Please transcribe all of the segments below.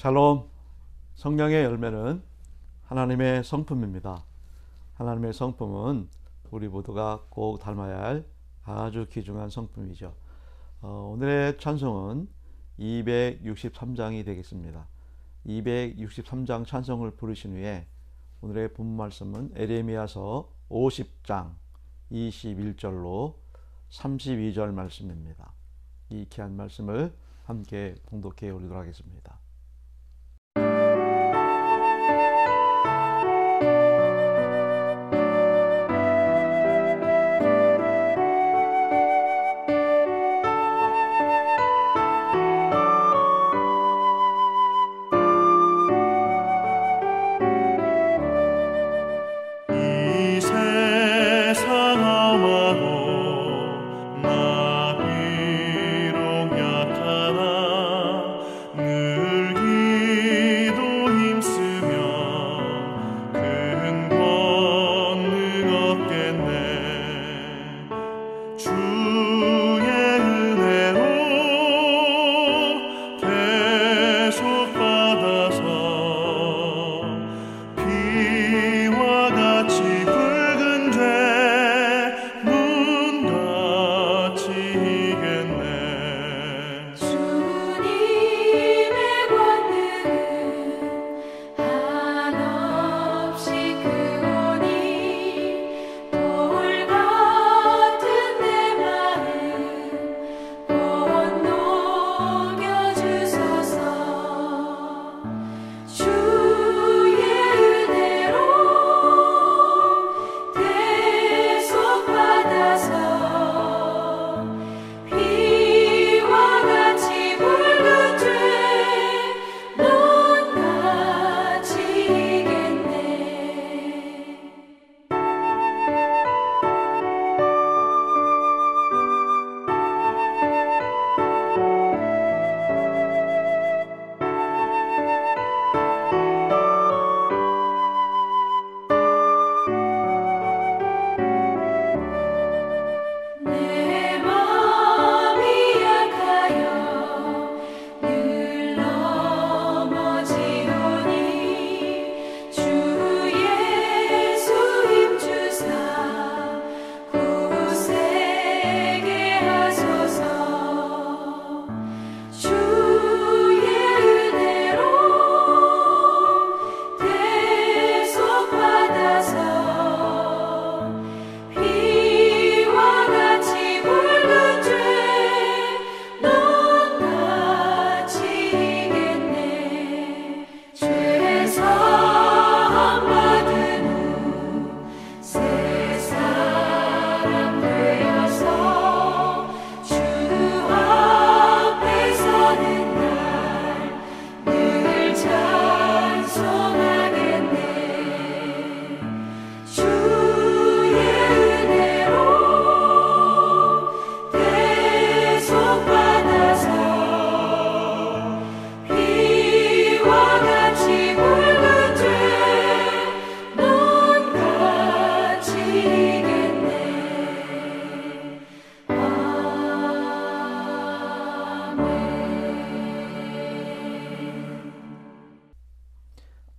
샬롬. 성령의 열매는 하나님의 성품입니다. 하나님의 성품은 우리 모두가 꼭 닮아야 할 아주 귀중한 성품이죠. 오늘의 찬송은 263장이 되겠습니다. 263장 찬송을 부르신 후에 오늘의 본 말씀은 에레미야서 50장 21절로 32절 말씀입니다. 이 귀한 말씀을 함께 봉독해 올리도록 하겠습니다.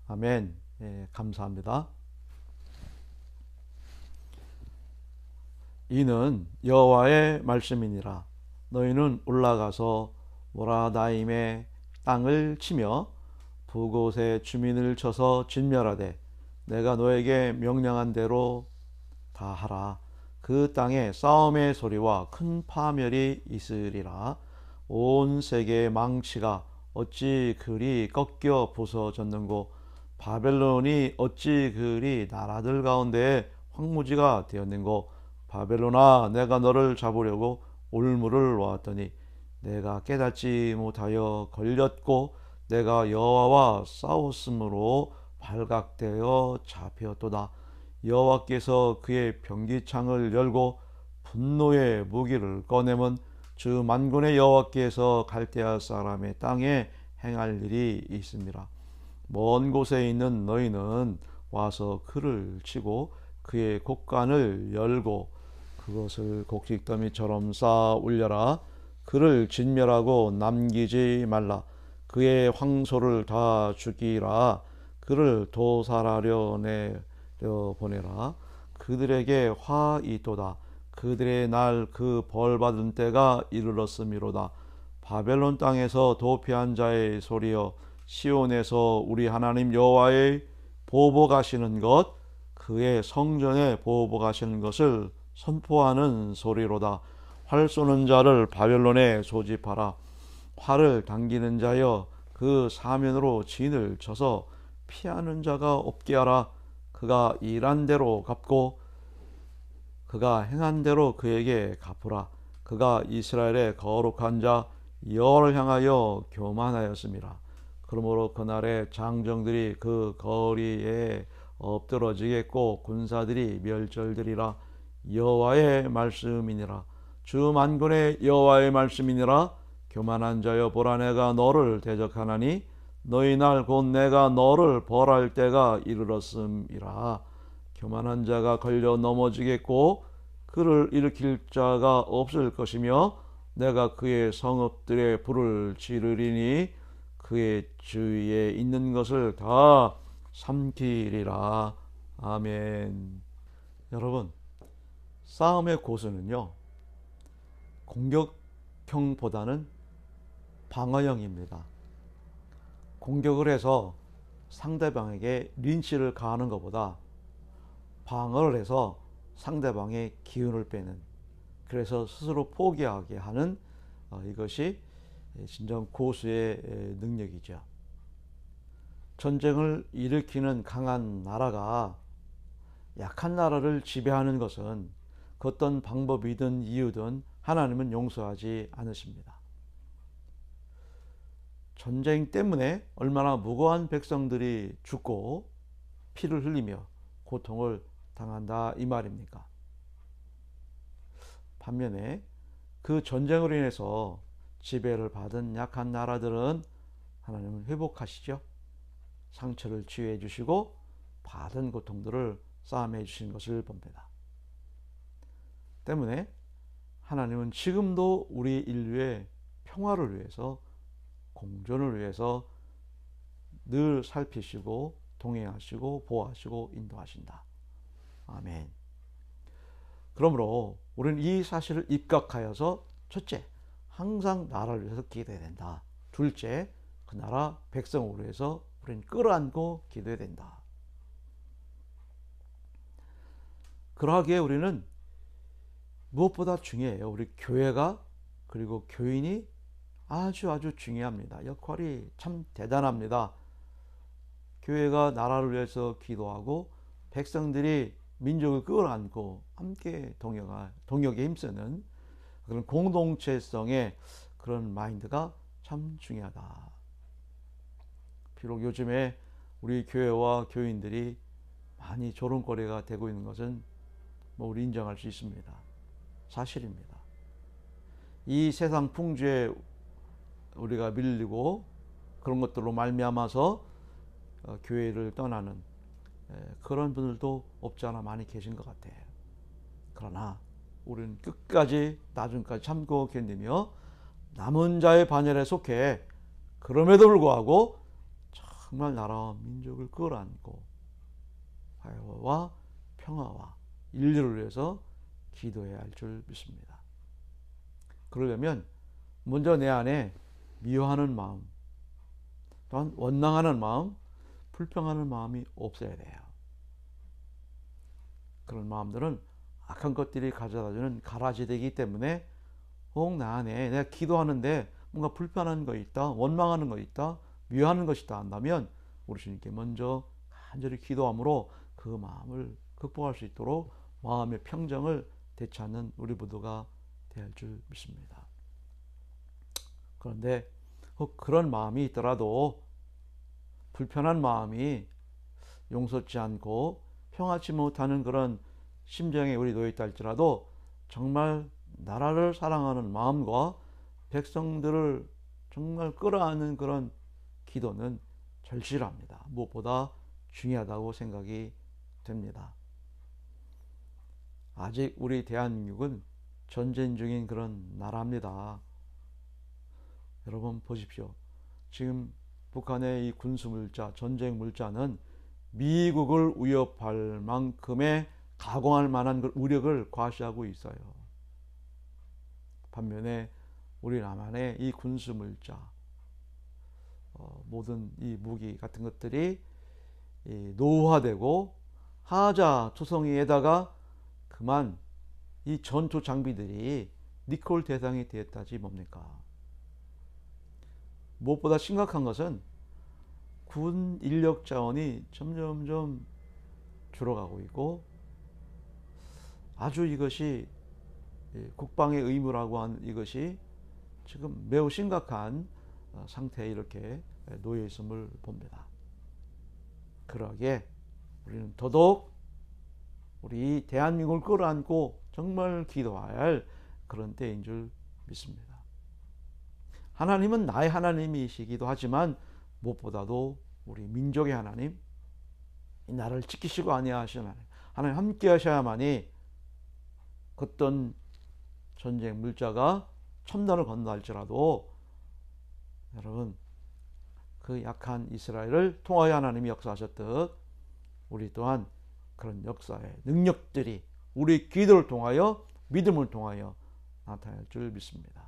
아멘. 감사합니다. 이는 여호와의 말씀이니라. 너희는 올라가서 모라다임의 땅을 치며 그곳의 주민을 쳐서 진멸하되 내가 너에게 명령한 대로 다 하라. 그 땅에 싸움의 소리와 큰 파멸이 있으리라. 온 세계의 망치가 어찌 그리 꺾여 부서졌는고, 바벨론이 어찌 그리 나라들 가운데 황무지가 되었는고. 바벨론아, 내가 너를 잡으려고 올무를 놓았더니 내가 깨닫지 못하여 걸렸고, 내가 여호와와 싸웠으므로 발각되어 잡혔도다. 여호와께서 그의 병기창을 열고 분노의 무기를 꺼내면 주 만군의 여호와께서 갈대아 사람의 땅에 행할 일이 있습니다. 먼 곳에 있는 너희는 와서 그를 치고 그의 곡간을 열고 그것을 곡식더미처럼 쌓아 올려라. 그를 진멸하고 남기지 말라. 그의 황소를 다 죽이라. 그를 도살하려 내려 보내라. 그들에게 화 있도다. 그들의 날 그 벌받은 때가 이르렀음이로다. 바벨론 땅에서 도피한 자의 소리여, 시온에서 우리 하나님 여호와의 보복하시는 것, 그의 성전에 보복하시는 것을 선포하는 소리로다. 활 쏘는 자를 바벨론에 소집하라. 활을 당기는 자여, 그 사면으로 진을 쳐서 피하는 자가 없게 하라. 그가 일한 대로 갚고 그가 행한 대로 그에게 갚으라. 그가 이스라엘의 거룩한 자 여호와를 향하여 교만하였습니다. 그러므로 그날에 장정들이 그 거리에 엎드러지겠고 군사들이 멸절되리라. 여호와의 말씀이니라. 주 만군의 여호와의 말씀이니라. 교만한 자여, 보라, 내가 너를 대적하나니 너희 날 곧 내가 너를 벌할 때가 이르렀음이라. 교만한 자가 걸려 넘어지겠고 그를 일으킬 자가 없을 것이며 내가 그의 성읍들에 불을 지르리니 그의 주위에 있는 것을 다 삼키리라. 아멘. 여러분, 싸움의 고수는요, 공격형보다는 방어형입니다. 공격을 해서 상대방에게 린치를 가하는 것보다 방어를 해서 상대방의 기운을 빼는, 그래서 스스로 포기하게 하는 이것이 진정 고수의 능력이죠. 전쟁을 일으키는 강한 나라가 약한 나라를 지배하는 것은 그 어떤 방법이든 이유든 하나님은 용서하지 않으십니다. 전쟁 때문에 얼마나 무고한 백성들이 죽고 피를 흘리며 고통을 당한다 이 말입니까? 반면에 그 전쟁으로 인해서 지배를 받은 약한 나라들은 하나님은 회복하시죠. 상처를 치유해 주시고 받은 고통들을 싸매해 주시는 것을 봅니다. 때문에 하나님은 지금도 우리 인류의 평화를 위해서, 공존을 위해서 늘 살피시고 동행하시고 보호하시고 인도하신다. 아멘. 그러므로 우리는 이 사실을 입각하여서, 첫째, 항상 나라를 위해서 기도해야 된다. 둘째, 그 나라 백성을 위해서 우리는 끌어안고 기도해야 된다. 그러하기에 우리는 무엇보다 중요해요. 우리 교회가, 그리고 교인이 아주 중요합니다. 역할이 참 대단합니다. 교회가 나라를 위해서 기도하고 백성들이 민족을 끌어안고 함께 동역에 힘쓰는 그런 공동체성의 그런 마인드가 참 중요하다. 비록 요즘에 우리 교회와 교인들이 많이 조롱거리가 되고 있는 것은 우리 인정할 수 있습니다. 사실입니다. 이 세상 풍조에 우리가 밀리고 그런 것들로 말미암아서 교회를 떠나는 그런 분들도 없지 않아 많이 계신 것 같아요. 그러나 우리는 끝까지 나중까지 참고 견디며 남은 자의 반열에 속해 그럼에도 불구하고 정말 나라와 민족을 끌어안고 화해와 평화와 인류를 위해서 기도해야 할 줄 믿습니다. 그러려면 먼저 내 안에 미워하는 마음, 또한 원망하는 마음, 불평하는 마음이 없어야 돼요. 그런 마음들은 악한 것들이 가져다주는 가라지되기 때문에 혹 나 안에 내가 기도하는데 뭔가 불편한 거 있다, 원망하는 거 있다, 미워하는 것이 있다 한다면 우리 주님께 먼저 간절히 기도함으로 그 마음을 극복할 수 있도록 마음의 평정을 되찾는 우리 모두가 되어야 할 줄 믿습니다. 그런데 혹 그런 마음이 있더라도 불편한 마음이 용서치 않고 평화치 못하는 그런 심정에 우리 놓여 있다 할지라도 정말 나라를 사랑하는 마음과 백성들을 정말 끌어안는 그런 기도는 절실합니다. 무엇보다 중요하다고 생각이 됩니다. 아직 우리 대한민국은 전쟁 중인 그런 나라입니다. 여러분 보십시오. 지금 북한의 이 군수 물자, 전쟁 물자는 미국을 위협할 만큼의 가공할 만한 그 우력을 과시하고 있어요. 반면에 우리 남한의 이 군수 물자, 모든 이 무기 같은 것들이 노후화되고 하자 투성이에다가 그만 이 전투 장비들이 니콜 대상이 되었다지 뭡니까? 무엇보다 심각한 것은 군 인력 자원이 점점점 줄어가고 있고, 아주 이것이 국방의 의무라고 하는 이것이 지금 매우 심각한 상태에 이렇게 놓여 있음을 봅니다. 그러기에 우리는 더더욱 우리 대한민국을 끌어안고 정말 기도해야 할 그런 때인 줄 믿습니다. 하나님은 나의 하나님이시기도 하지만 무엇보다도 우리 민족의 하나님, 이 나라를 지키시고 아니하시는 하나님 함께 하셔야만이 어떤 전쟁 물자가 첨단을 건너 할지라도 여러분 그 약한 이스라엘을 통하여 하나님이 역사하셨듯 우리 또한 그런 역사의 능력들이 우리 기도를 통하여 믿음을 통하여 나타날 줄 믿습니다.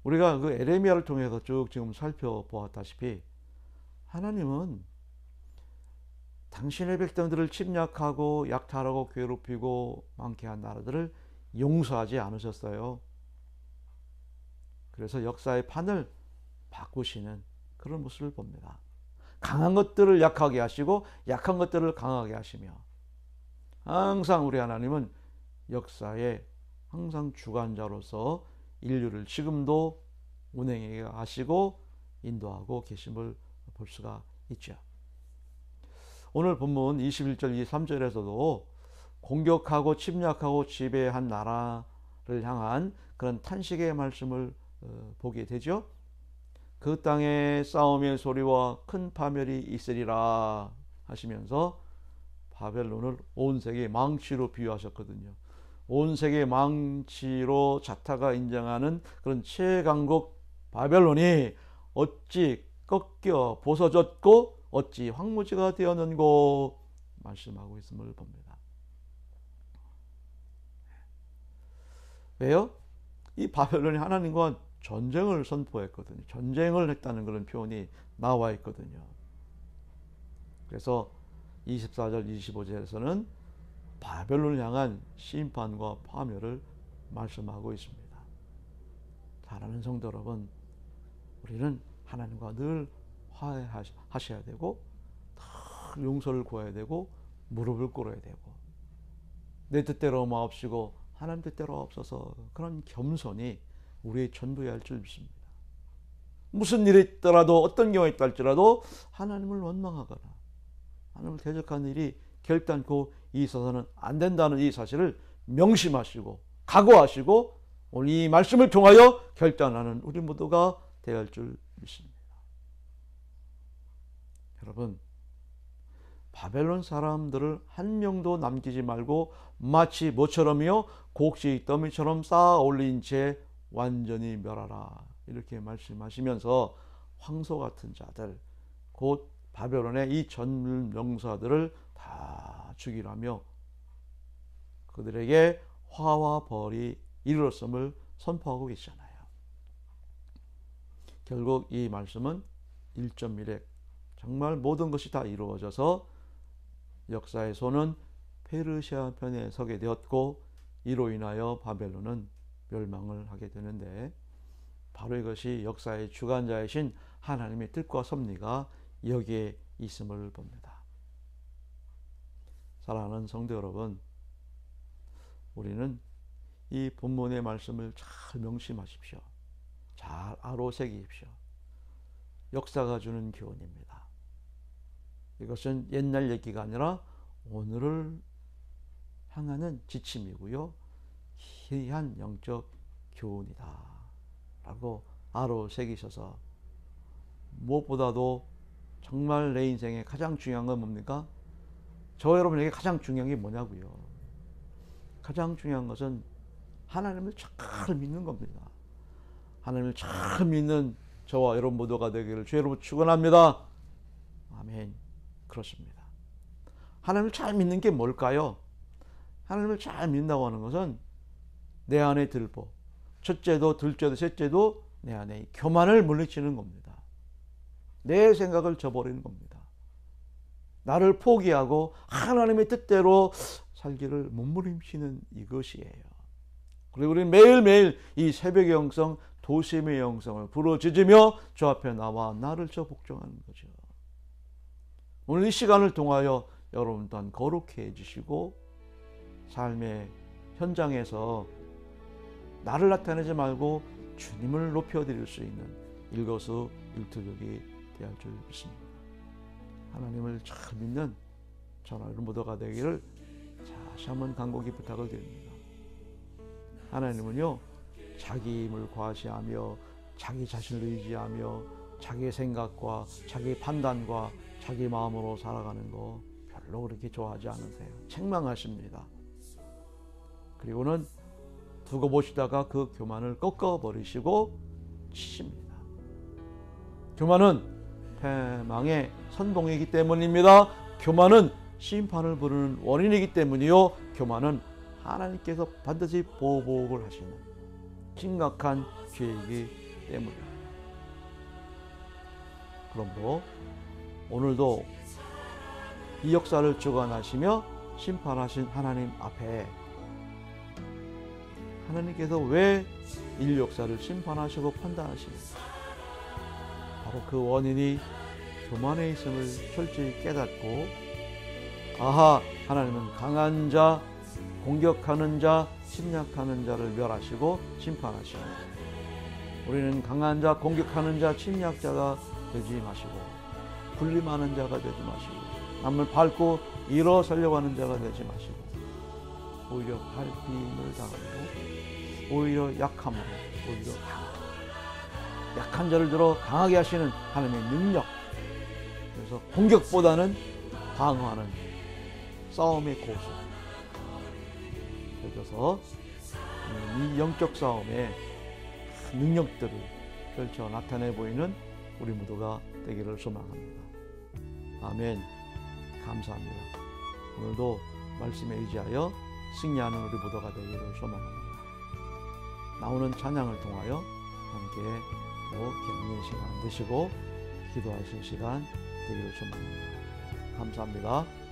우리가 그 에레미야를 통해서 쭉 지금 살펴보았다시피 하나님은 당신의 백성들을 침략하고 약탈하고 괴롭히고 많게 한 나라들을 용서하지 않으셨어요. 그래서 역사의 판을 바꾸시는 그런 모습을 봅니다. 강한 것들을 약하게 하시고 약한 것들을 강하게 하시며, 항상 우리 하나님은 역사의 항상 주관자로서 인류를 지금도 운행해 하시고 인도하고 계심을 볼 수가 있죠. 오늘 본문 21절 23절에서도 공격하고 침략하고 지배한 나라를 향한 그런 탄식의 말씀을 보게 되죠. 그 땅에 싸움의 소리와 큰 파멸이 있으리라 하시면서 바벨론을 온 세계의 망치로 비유하셨거든요. 온 세계의 망치로 자타가 인정하는 그런 최강국 바벨론이 어찌 꺾여 부서졌고 어찌 황무지가 되었는고 말씀하고 있음을 봅니다. 왜요? 이 바벨론이 하나님과 전쟁을 선포했거든요. 전쟁을 했다는 그런 표현이 나와 있거든요. 그래서 24절 25절에서는 바벨론을 향한 심판과 파멸을 말씀하고 있습니다. 사랑하는 성도 여러분, 우리는 하나님과 늘 화해하셔야 되고 늘 용서를 구해야 되고 무릎을 꿇어야 되고, 내 뜻대로 마옵시고 하나님 뜻대로 없어서 그런 겸손이 우리의 전부여야 할 줄 믿습니다. 무슨 일이 있더라도 어떤 경우가 있다 할지라도 하나님을 원망하거나 하나님을 대적하는 일이 결단코 있어서는 안 된다는 이 사실을 명심하시고 각오하시고 오늘 이 말씀을 통하여 결단하는 우리 모두가 되어야 할 줄 믿습니다. 여러분, 바벨론 사람들을 한 명도 남기지 말고 마치 모처럼이요 곡식 더미처럼 쌓아 올린 채 완전히 멸하라, 이렇게 말씀하시면서 황소 같은 자들, 곧 바벨론의 이 전명사들을 다 죽이라며 그들에게 화와 벌이 이르렀음을 선포하고 계시잖아요. 결국 이 말씀은 1.1에 정말 모든 것이 다 이루어져서 역사의 손은 페르시아 편에 서게 되었고 이로 인하여 바벨론은 멸망을 하게 되는데, 바로 이것이 역사의 주관자이신 하나님의 뜻과 섭리가 여기에 있음을 봅니다. 사랑하는 성도 여러분, 우리는 이 본문의 말씀을 잘 명심하십시오. 잘 아로새기십시오. 역사가 주는 교훈입니다. 이것은 옛날 얘기가 아니라 오늘을 향하는 지침이고요, 희한 영적 교훈이다 라고 아로새기셔서, 무엇보다도 정말 내 인생에 가장 중요한 건 뭡니까? 저 여러분에게 가장 중요한 게 뭐냐고요? 가장 중요한 것은 하나님을 잘 믿는 겁니다. 하나님을 잘 믿는 저와 여러분 모두가 되기를 주의 이름으로 축원합니다. 아멘. 그렇습니다. 하나님을 잘 믿는 게 뭘까요? 하나님을 잘 믿는다고 하는 것은 내 안에 들보, 첫째도 둘째도 셋째도 내 안에 교만을 물리치는 겁니다. 내 생각을 저버리는 겁니다. 나를 포기하고 하나님의 뜻대로 살기를 몸부림치는 이것이에요. 그리고 우리는 매일매일 이 새벽의 영성, 도심의 영성을 부르짖으며 주 앞에 나와 나를 저 복종하는 거죠. 오늘 이 시간을 통하여 여러분 또한 거룩해 해주시고 삶의 현장에서 나를 나타내지 말고 주님을 높여드릴 수 있는 일거수일투족이 되할 줄 믿습니다. 하나님을 잘 믿는 저와 여러분 모두가 되기를 다시 한번 간곡히 부탁을 드립니다. 하나님은요, 자기 힘을 과시하며 자기 자신을 의지하며 자기의 생각과 자기 판단과 자기 마음으로 살아가는 거 별로 그렇게 좋아하지 않으세요. 책망하십니다. 그리고는 두고 보시다가 그 교만을 꺾어버리시고 치십니다. 교만은 패망의 선봉이기 때문입니다. 교만은 심판을 부르는 원인이기 때문이요. 교만은 하나님께서 반드시 보복을 하시는 심각한 죄이기 때문입니다. 그러므로 오늘도 이 역사를 주관하시며 심판하신 하나님 앞에 하나님께서 왜 인류 역사를 심판하시고 판단하시는지 바로 그 원인이 교만에 있음을 철저히 깨닫고 아하, 하나님은 강한 자, 공격하는 자, 침략하는 자를 멸하시고 심판하시고 우리는 강한 자, 공격하는 자, 침략자가 되지 마시고 군림하는 자가 되지 마시고 남을 밟고 일어서려고 하는 자가 되지 마시고 오히려 밟힘을 당하고 오히려 약함으로 오히려 약한 자를 들어 강하게 하시는 하나님의 능력, 그래서 공격보다는 방어하는 싸움의 고수 되셔서 이 영적 싸움의 능력들을 펼쳐 나타내 보이는 우리 모두가 되기를 소망합니다. 아멘. 감사합니다. 오늘도 말씀에 의지하여 승리하는 우리 모두가 되기를 소망합니다. 나오는 찬양을 통하여 함께 또 격려의 시간 되시고 기도하실 시간 되기를 소망합니다. 감사합니다.